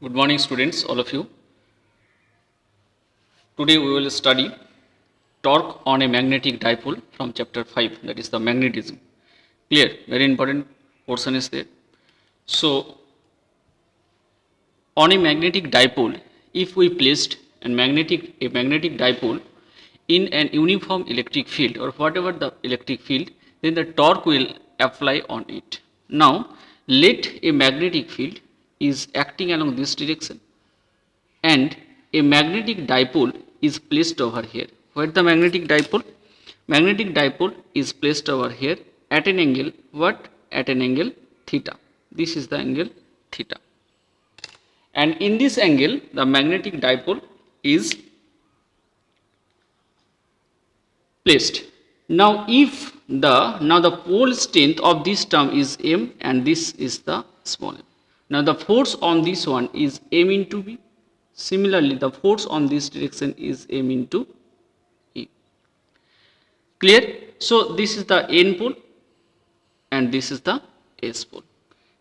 Good morning, students, all of you. Today we will study torque on a magnetic dipole from chapter 5, that is the magnetism. Clear? Very important portion is there. So, on a magnetic dipole, if we placed a magnetic dipole in an uniform electric field or whatever the electric field, then the torque will apply on it. Now, let a magnetic field is acting along this direction and a magnetic dipole is placed over here. Where the magnetic dipole? Magnetic dipole is placed over here at an angle, what? At an angle theta. This is the angle theta. And in this angle, the magnetic dipole is placed. Now, if the pole strength of this term is m and this is the small m. Now, the force on this one is m into b. Similarly, the force on this direction is m into e. Clear? So, this is the n pole and this is the s pole.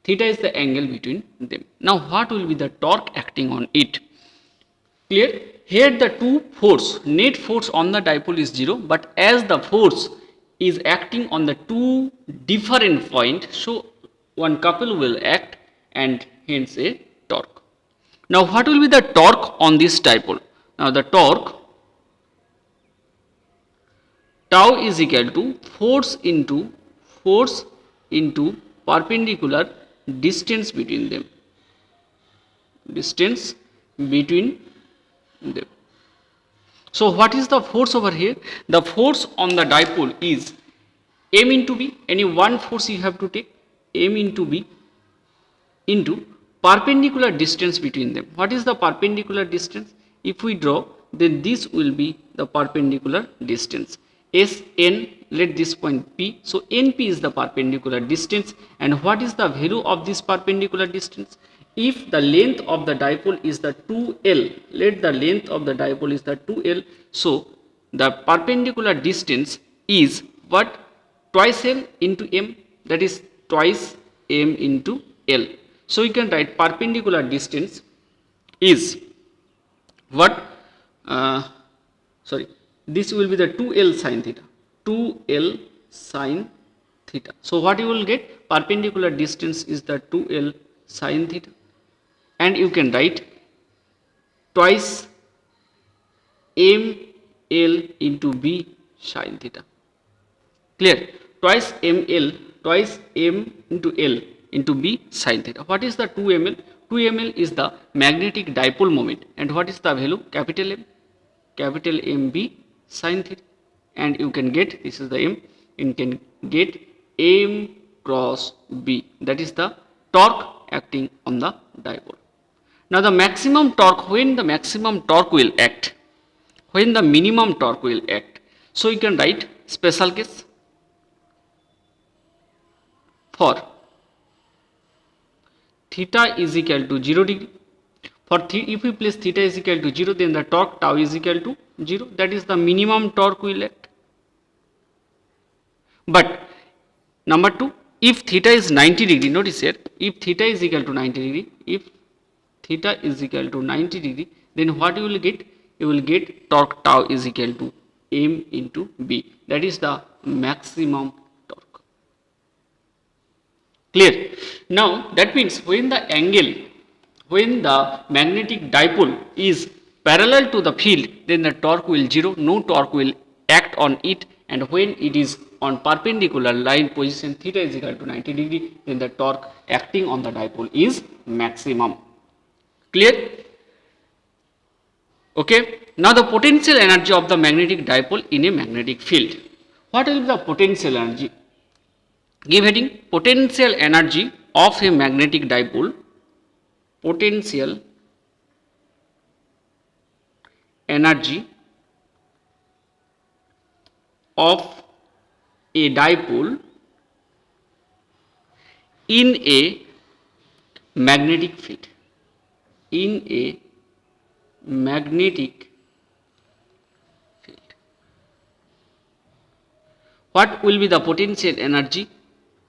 Theta is the angle between them. Now, what will be the torque acting on it? Clear? Here the net force on the dipole is 0, but as the force is acting on the two different points, so one couple will act and hence a torque. Now, what will be the torque on this dipole? Now, the torque tau is equal to force into perpendicular distance between them. Distance between them. So, what is the force over here? The force on the dipole is m into b. Any one force you have to take, m into b into perpendicular distance between them. What is the perpendicular distance? If we draw, then this will be the perpendicular distance. Sn, let this point P. So, NP is the perpendicular distance. And what is the value of this perpendicular distance? If the length of the dipole is the 2L, let the length of the dipole is the 2L. So, the perpendicular distance is what? Twice L into M, that is twice M into L. So, you can write perpendicular distance is what? This will be the 2L sin theta. 2L sin theta. So, what you will get? Perpendicular distance is the 2L sin theta. And you can write twice ML into B sin theta. Clear? Twice ML, twice M into L into B sin theta. What is the 2ml? 2ml is the magnetic dipole moment. And what is the value? Capital M. Capital MB sin theta. And you can get, this is the M, you can get M cross B. That is the torque acting on the dipole. Now, the maximum torque, when the maximum torque will act, when the minimum torque will act. So, you can write special case for theta is equal to 0 degree. For if we place theta is equal to 0, then the torque tau is equal to 0. That is the minimum torque will act. But number 2, if theta is 90 degree, notice here, if theta is equal to 90 degree, if theta is equal to 90 degree, then what you will get? You will get torque tau is equal to M into B. That is the maximum torque. Clear? Now, that means when the magnetic dipole is parallel to the field, then the torque will 0, no torque will act on it. And when it is on perpendicular line position theta is equal to 90 degree, then the torque acting on the dipole is maximum. Clear? Okay. Now, the potential energy of the magnetic dipole in a magnetic field. What will be the potential energy? Give heading potential energy of a magnetic dipole. Potential energy of a dipole in a magnetic field. In a magnetic field. What will be the potential energy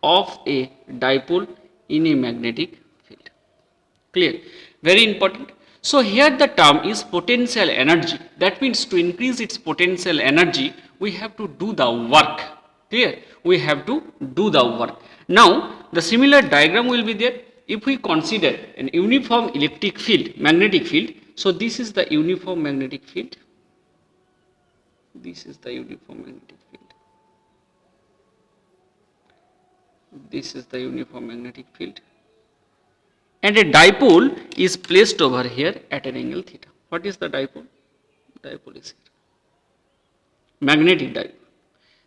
of a dipole in a magnetic field? Clear? Very important. So here the term is potential energy. That means to increase its potential energy, we have to do the work. Clear? We have to do the work. Now the similar diagram will be there. If we consider an uniform electric field, magnetic field, so this is the uniform magnetic field. This is the uniform magnetic field. This is the uniform magnetic field. And a dipole is placed over here at an angle theta. What is the dipole? Dipole is here. Magnetic dipole.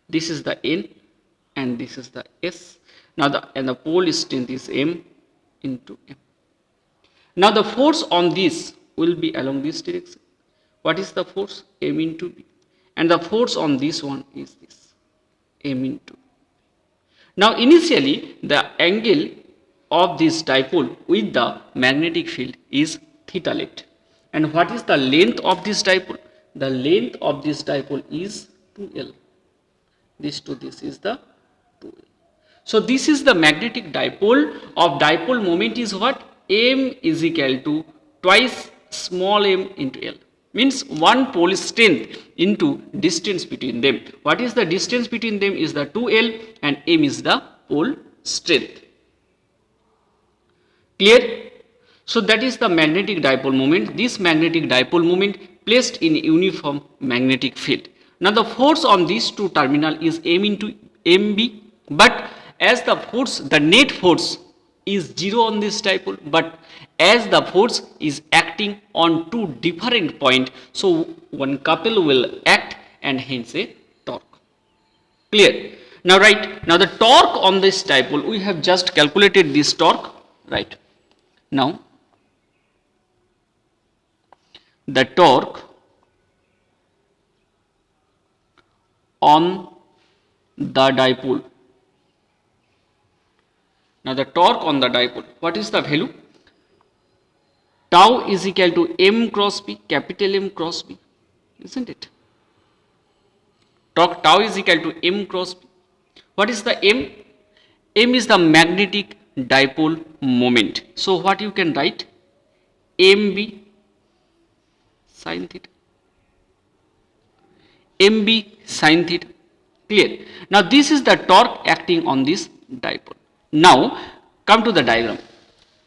This is the N and this is the S. Now the pole strength is M into M. Now the force on this will be along this direction. What is the force? M into B. And the force on this one is this, M into B. Now initially the angle of this dipole with the magnetic field is theta left. And what is the length of this dipole? The length of this dipole is 2L. This to this is the 2L. So this is the magnetic dipole of dipole moment is what? M is equal to twice small m into L. Means one pole strength into distance between them. What is the distance between them is the 2L and m is the pole strength. Clear? So that is the magnetic dipole moment. This magnetic dipole moment placed in uniform magnetic field. Now the force on these two terminal is M into MB, but as the force, the net force is 0 on this dipole, but as the force is acting on two different points, so one couple will act and hence a torque. Clear? Now right, now the torque on this dipole, we have just calculated this torque, right? Now the torque on the dipole. Now the torque on the dipole, what is the value? Tau is equal to M cross B, capital M cross B, isn't it? Torque tau is equal to M cross B. What is the M? M is the magnetic dipole moment. So what you can write? MB sin theta. MB sin theta. Clear? Now this is the torque acting on this dipole. Now come to the diagram.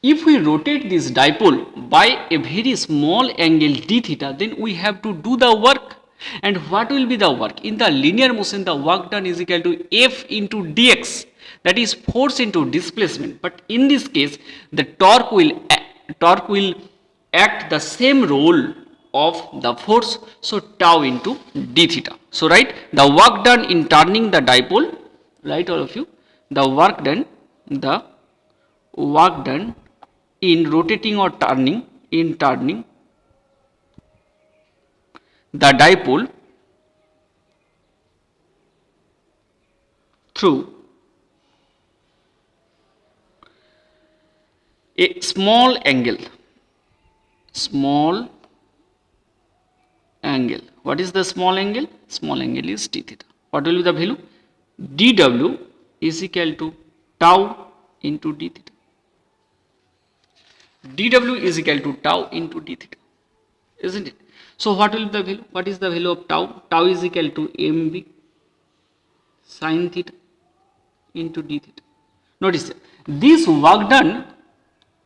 If we rotate this dipole by a very small angle d theta, then we have to do the work. And what will be the work? In the linear motion, the work done is equal to F into dx, that is force into displacement. But in this case, the torque will act the same role of the force, so tau into d theta. So right, the work done in turning the dipole, right, all of you, the work done in rotating or turning, the dipole through a small angle. What is the small angle? Small angle is d theta. What will be the value? dw is equal to tau into d theta. dw is equal to tau into d theta, isn't it? So what will be the value? What is the value of tau? Tau is equal to mb sin theta into d theta. Notice this work done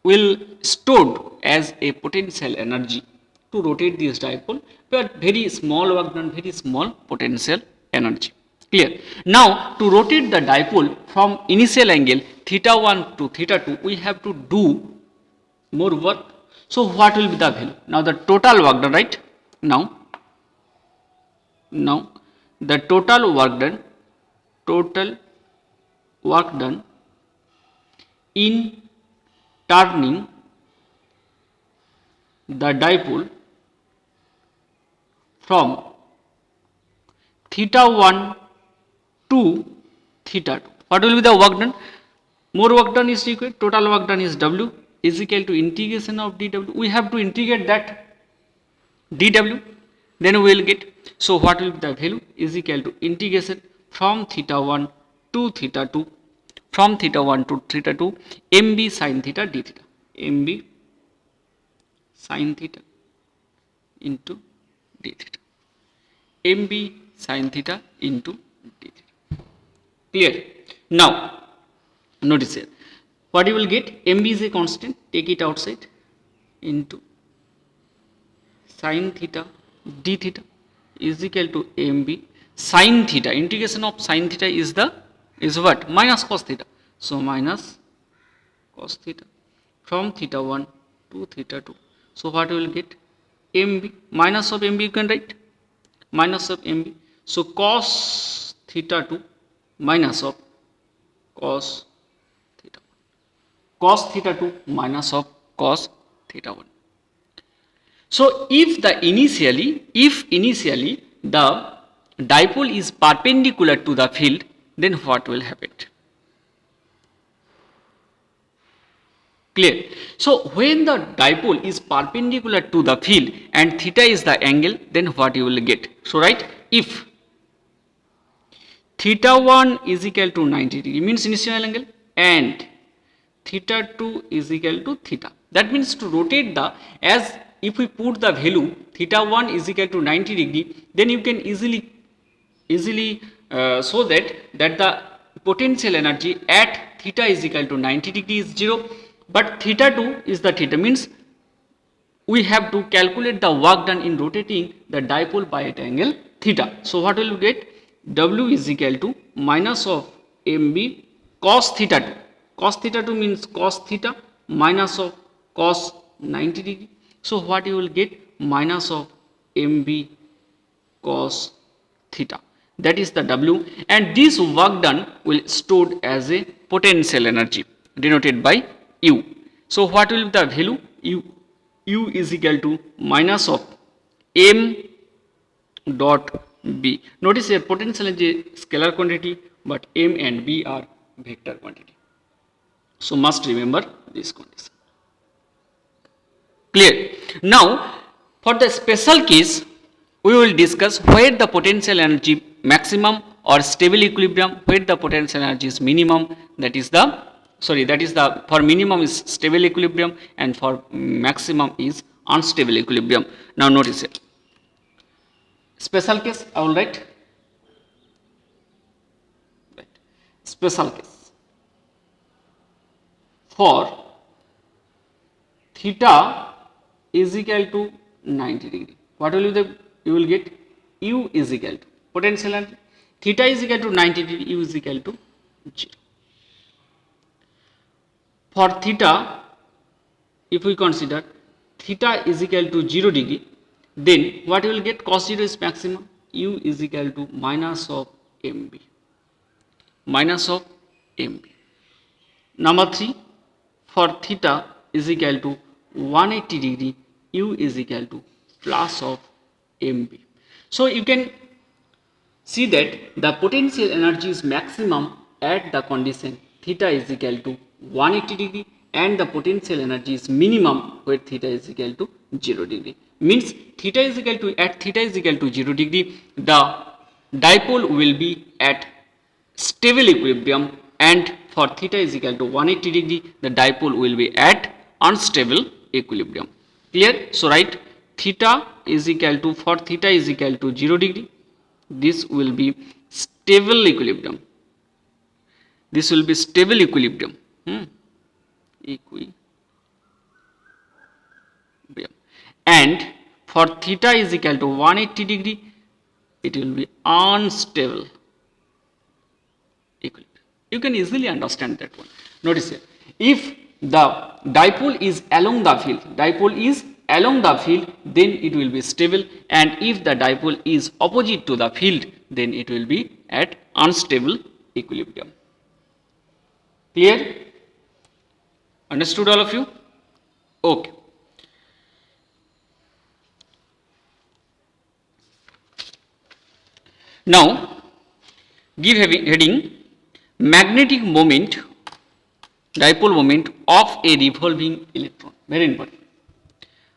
will stored as a potential energy to rotate this dipole, but very small work done, very small potential energy. Clear? Now to rotate the dipole from initial angle theta 1 to theta 2, we have to do more work. So what will be the value? Now the total work done, right? Now the total work done in turning the dipole from theta 1 to theta 2. What will be the work done? More work done is equal, total work done is W is equal to integration of dW. We have to integrate that dW, then we will get. So what will be the value? Is equal to integration from theta 1 to theta 2, from theta 1 to theta 2, mb sin theta d theta, mb sin theta into d theta. mb sin theta into d theta. Clear? Now, notice here. What you will get? mb is a constant. Take it outside into sin theta d theta is equal to mb sin theta. Integration of sin theta is what? Minus cos theta. So minus cos theta from theta 1 to theta 2. So what you will get? mb minus of mb you can write minus of mb. So cos theta 2 minus of cos theta 1. Cos theta 2 minus of cos theta 1. So if initially the dipole is perpendicular to the field, then what will happen? Clear? So when the dipole is perpendicular to the field and theta is the angle, then what you will get? So write, if theta 1 is equal to 90 degree means initial angle, and theta 2 is equal to theta. That means to rotate the, as if we put the value theta 1 is equal to 90 degree, then you can easily show that the potential energy at theta is equal to 90 degree is 0, but theta 2 is the theta, means we have to calculate the work done in rotating the dipole by at angle theta. So what will we get? W is equal to minus of mb cos theta 2. Cos theta 2 means cos theta minus of cos 90 degree. So what you will get? Minus of mb cos theta. That is the W, and this work done will stored as a potential energy denoted by U. So what will be the value? U is equal to minus of m dot b. Notice here potential is a scalar quantity, but m and b are vector quantity. So must remember this condition. Clear? Now for the special case, we will discuss where the potential energy maximum or stable equilibrium, where the potential energy is minimum, that is the for minimum is stable equilibrium and for maximum is unstable equilibrium. Now notice it. Special case I will write. Special case. For theta is equal to 90 degree. What will you will get? U is equal to potential energy. Theta is equal to 90 degree, U is equal to 0. For theta, if we consider theta is equal to 0 degree, then what you will get? Cos 0 is maximum, U is equal to minus of mb. Minus of mb. Number 3, for theta is equal to 180 degree, U is equal to plus of mb. So you can see that the potential energy is maximum at the condition theta is equal to 180 degree and the potential energy is minimum where theta is equal to 0 degree. Means theta is equal to, at theta is equal to 0 degree, the dipole will be at stable equilibrium, and for theta is equal to 180 degree, the dipole will be at unstable equilibrium. Clear? So write theta is equal to, for theta is equal to 0 degree, this will be stable equilibrium. This will be stable equilibrium. Equilibrium. And for theta is equal to 180 degree, it will be unstable equilibrium. You can easily understand that one. Notice here, if the dipole is along the field, then it will be stable, and if the dipole is opposite to the field, then it will be at unstable equilibrium. Clear? Understood all of you? Okay. Now give heading magnetic moment, dipole moment of a revolving electron. Very important.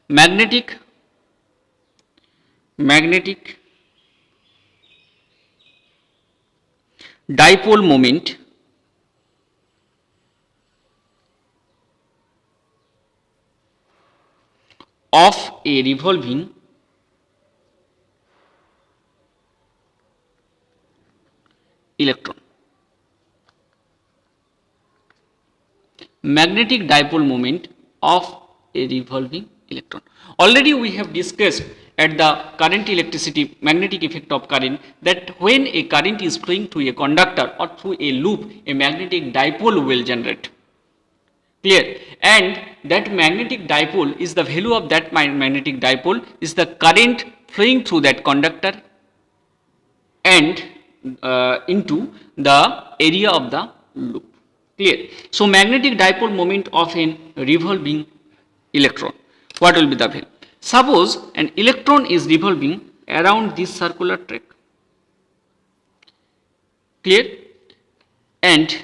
Magnetic dipole moment of a revolving electron. Magnetic dipole moment of a revolving electron. Already we have discussed at the current electricity magnetic effect of current that when a current is flowing through a conductor or through a loop, a magnetic dipole will generate. Clear? And that magnetic dipole is the value of that magnetic dipole is the current flowing through that conductor and into the area of the loop. Clear? So magnetic dipole moment of a revolving electron. What will be the value? Suppose an electron is revolving around this circular track. Clear? And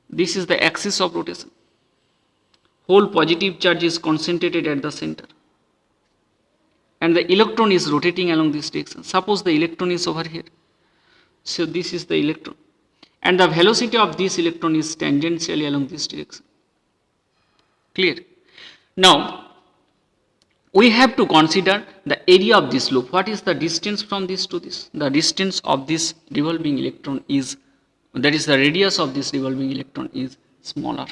this is the axis of rotation. Whole positive charge is concentrated at the center. And the electron is rotating along this direction. Suppose the electron is over here. So this is the electron. And the velocity of this electron is tangentially along this direction. Clear? Now, we have to consider the area of this loop. What is the distance from this to this? The distance of this revolving electron is, that is the radius of this revolving electron is smaller.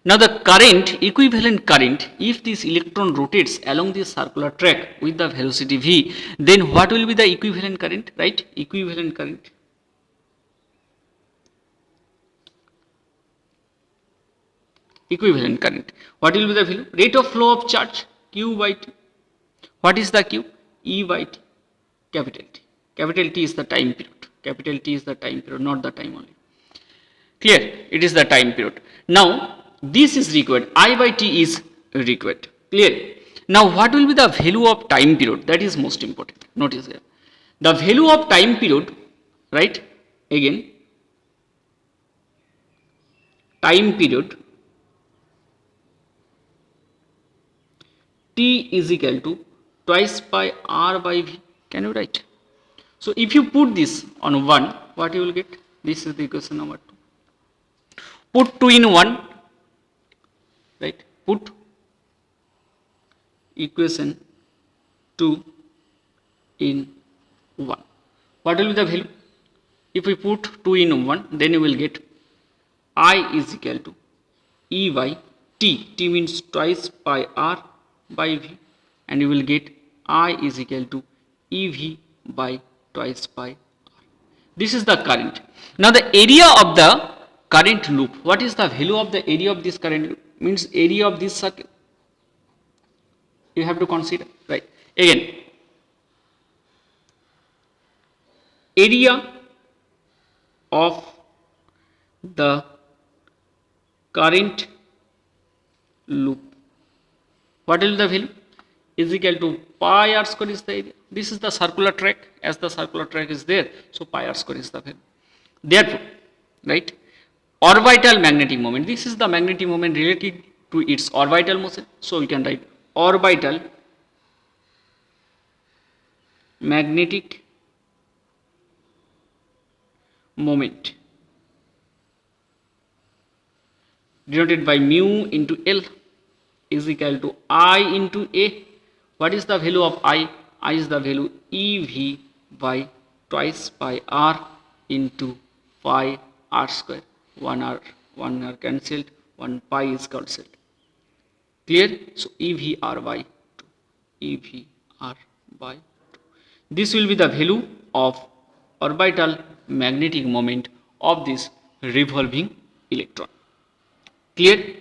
Now the current, equivalent current, if this electron rotates along this circular track with the velocity v, then what will be the equivalent current, right? Equivalent current. Equivalent current. What will be the value? Rate of flow of charge, q by t. What is the q? E by t, capital T. Capital T is the time period. Capital T is the time period, not the time only. Clear? It is the time period. Now, this is required. I by t is required. Clear? Now, what will be the value of time period? That is most important. Notice here. The value of time period, right? Again, time period t is equal to twice by r by v. Can you write? So, if you put this on 1, what you will get? This is the equation number 2. Put 2 in 1, right? Put equation 2 in 1. What will be the value? If we put 2 in 1, then you will get I is equal to E by T. T means twice by R by V, and you will get I is equal to EV by twice by R. This is the current. Now the area of the current loop. What is the value of the area of this current loop? Means area of this circle. You have to consider, right? Again, area of the current loop. What will the value? Is equal to pi r square is the area. This is the circular track. As the circular track is there, so pi r square is the value. Therefore, right, orbital magnetic moment. This is the magnetic moment related to its orbital motion. So we can write orbital magnetic moment denoted by mu into L is equal to I into A. What is the value of I? I is the value EV by twice by R into pi r square. 1 r cancelled, 1 pi is cancelled. Clear? So EV r by 2. EV r by 2. This will be the value of orbital magnetic moment of this revolving electron. Clear?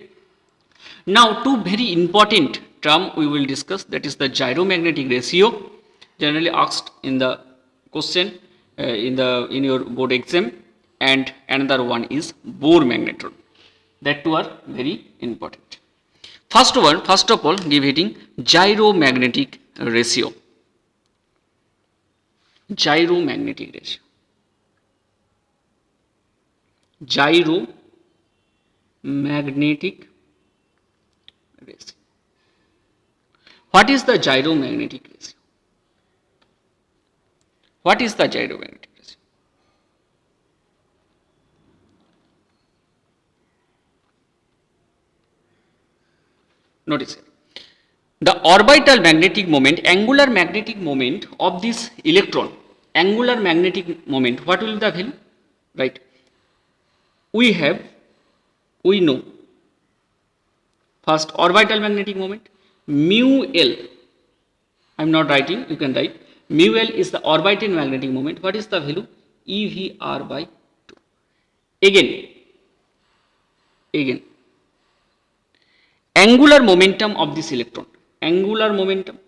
Now, two very important term we will discuss, that is the gyromagnetic ratio, generally asked in the question in your board exam, and another one is Bohr magnetron. That two are very important. First of all, give heading gyromagnetic ratio. Gyromagnetic ratio. Gyromagnetic ratio. What is the gyromagnetic ratio? What is the gyromagnetic ratio? Notice here. the orbital magnetic moment, angular magnetic moment of this electron, angular magnetic moment, what will be the value? Right, we know first orbital magnetic moment mu L, I am not writing, you can write, mu L is the orbital magnetic moment. What is the value? EVR by 2. Again angular momentum of this electron, angular momentum,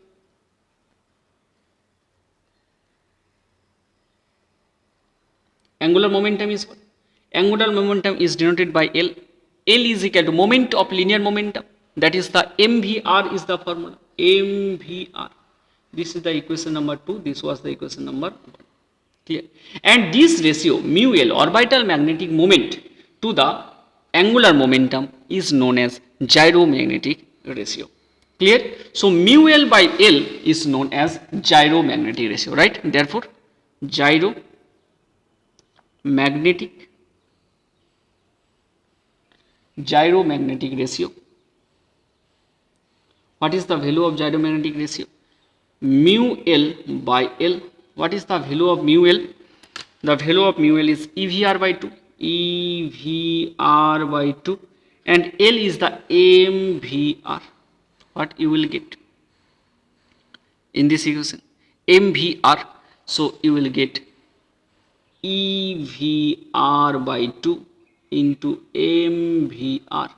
angular momentum is what? Angular momentum is denoted by L. L is equal to moment of linear momentum, that is the MVR is the formula, MVR. This is the equation number 2, this was the equation number 1. Clear? And this ratio mu L, orbital magnetic moment, to the angular momentum is known as gyromagnetic ratio. Clear? So mu L by L is known as gyromagnetic ratio, right? Therefore gyromagnetic ratio. What is the value of gyromagnetic ratio? Mu L by L. What is the value of mu L? The value of mu L is EVR by 2. EVR by 2. And L is the MVR. What you will get in this equation? MVR. So you will get EVR by 2 into MVR.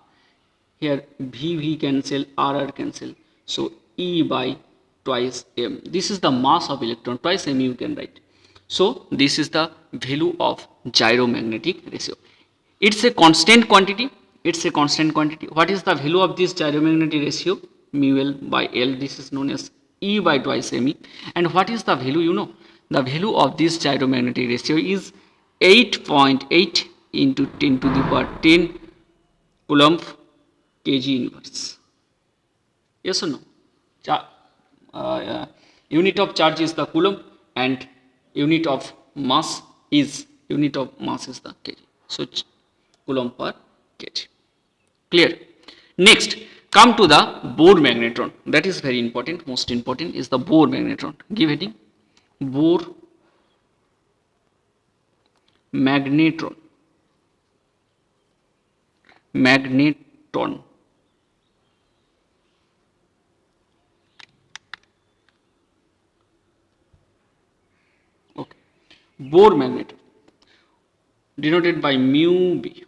Here V cancel, RR cancel. So E by twice M. This is the mass of electron, twice M you can write. So this is the value of gyromagnetic ratio. It's a constant quantity. It's a constant quantity. What is the value of this gyromagnetic ratio? Mu L by L. This is known as E by twice Me. And what is the value? You know, the value of this gyromagnetic ratio is 8.8 into 10 to the power 10 Coulomb kg inverse. Yes or no? Unit of charge is the Coulomb and unit of mass is the kg. So Coulomb per kg. Clear? Next, come to the Bohr magnetron. That is very important. Most important is the Bohr magnetron. Give heading Bohr magnetron. Okay. Bohr magneton denoted by mu B.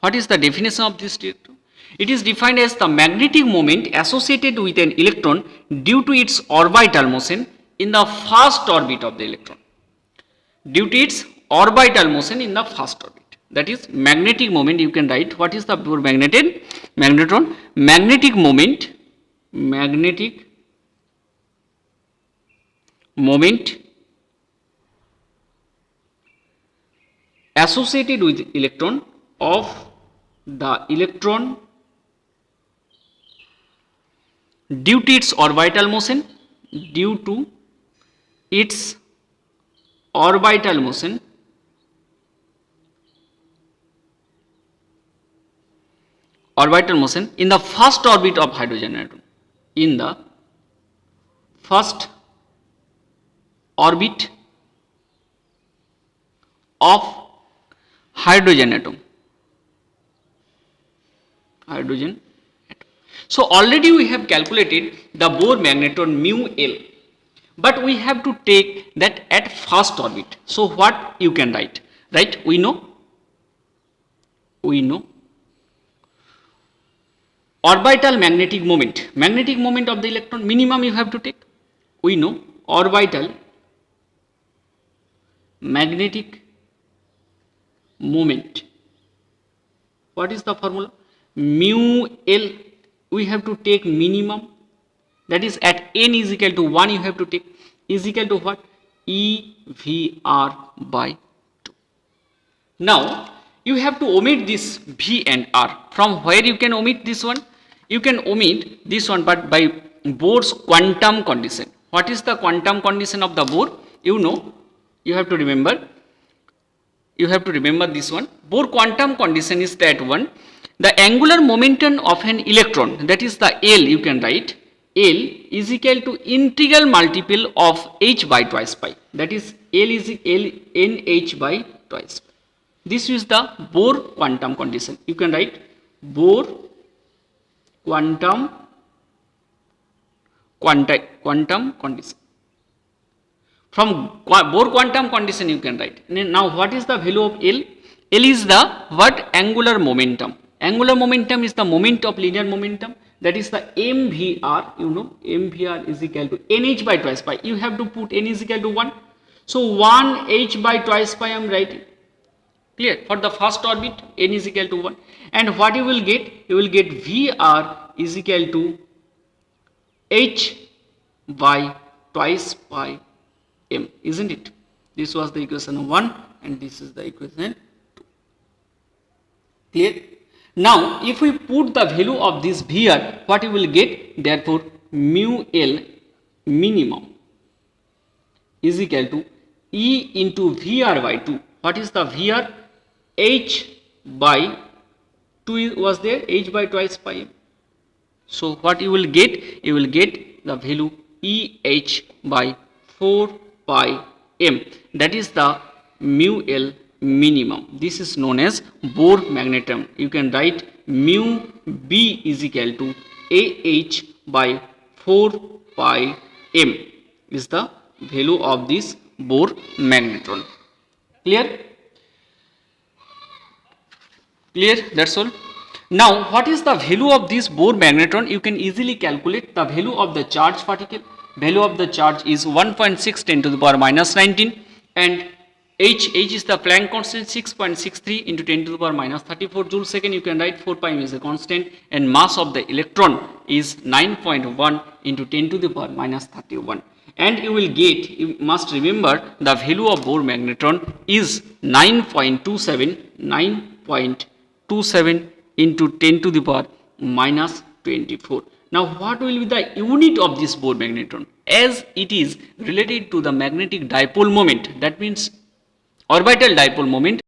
What is the definition of this electron? It is defined as the magnetic moment associated with an electron due to its orbital motion in the first orbit of the electron. Due to its orbital motion in the first orbit. That is magnetic moment. You can write what is the Bohr magnetron. Magnetic moment associated with electron of the electron due to its orbital motion, in the first orbit of hydrogen atom. In the first orbit of hydrogen atom. So already we have calculated the Bohr magnetron mu L, but we have to take that at first orbit. So what you can write? Right? We know orbital magnetic moment of the electron minimum you have to take. We know orbital magnetic moment. What is the formula? Mu L, we have to take minimum, that is at n is equal to 1 you have to take, is equal to what? EVR by 2. Now you have to omit this V and R. From where you can omit this one? You can omit this one, but by Bohr's quantum condition. What is the quantum condition of the Bohr? You know, you have to remember this one. Bohr quantum condition is that one, the angular momentum of an electron, that is the L you can write, L is equal to integral multiple of h by twice pi. That is L is L nh by twice pi. This is the Bohr quantum condition. You can write Bohr quantum condition. From Bohr quantum condition you can write. Now what is the value of L? L is the what? Angular momentum. Angular momentum is the moment of linear momentum. That is the mvr. You know, mvr is equal to nh by twice pi. You have to put n is equal to 1. So 1 h by twice pi I am writing. Clear? For the first orbit n is equal to 1. And what you will get? You will get vr is equal to h by twice pi m, isn't it? This was the equation 1 and this is the equation 2. Clear? Now if we put the value of this Vr, what you will get? Therefore mu L minimum is equal to E into Vr by 2. What is the Vr? H by 2 was there, h by twice pi m. So what you will get? You will get the value EH by 4 pi m. That is the mu L minimum. This is known as Bohr magnetism. You can write mu B is equal to AH by 4 pi m is the value of this Bohr magnetron. Clear? Clear? That's all. Now what is the value of this Bohr magnetron? You can easily calculate the value of the charge particle. Value of the charge is 1.6 10 to the power minus 19 and h is the Planck constant 6.63 into 10 to the power minus 34 joule second. You can write 4 pi m is a constant and mass of the electron is 9.1 into 10 to the power minus 31. And you will get, you must remember, the value of Bohr magnetron is 9.27 into 10 to the power minus 24. Now what will be the unit of this Bohr magnetron? As it is related to the magnetic dipole moment, that means orbital dipole moment,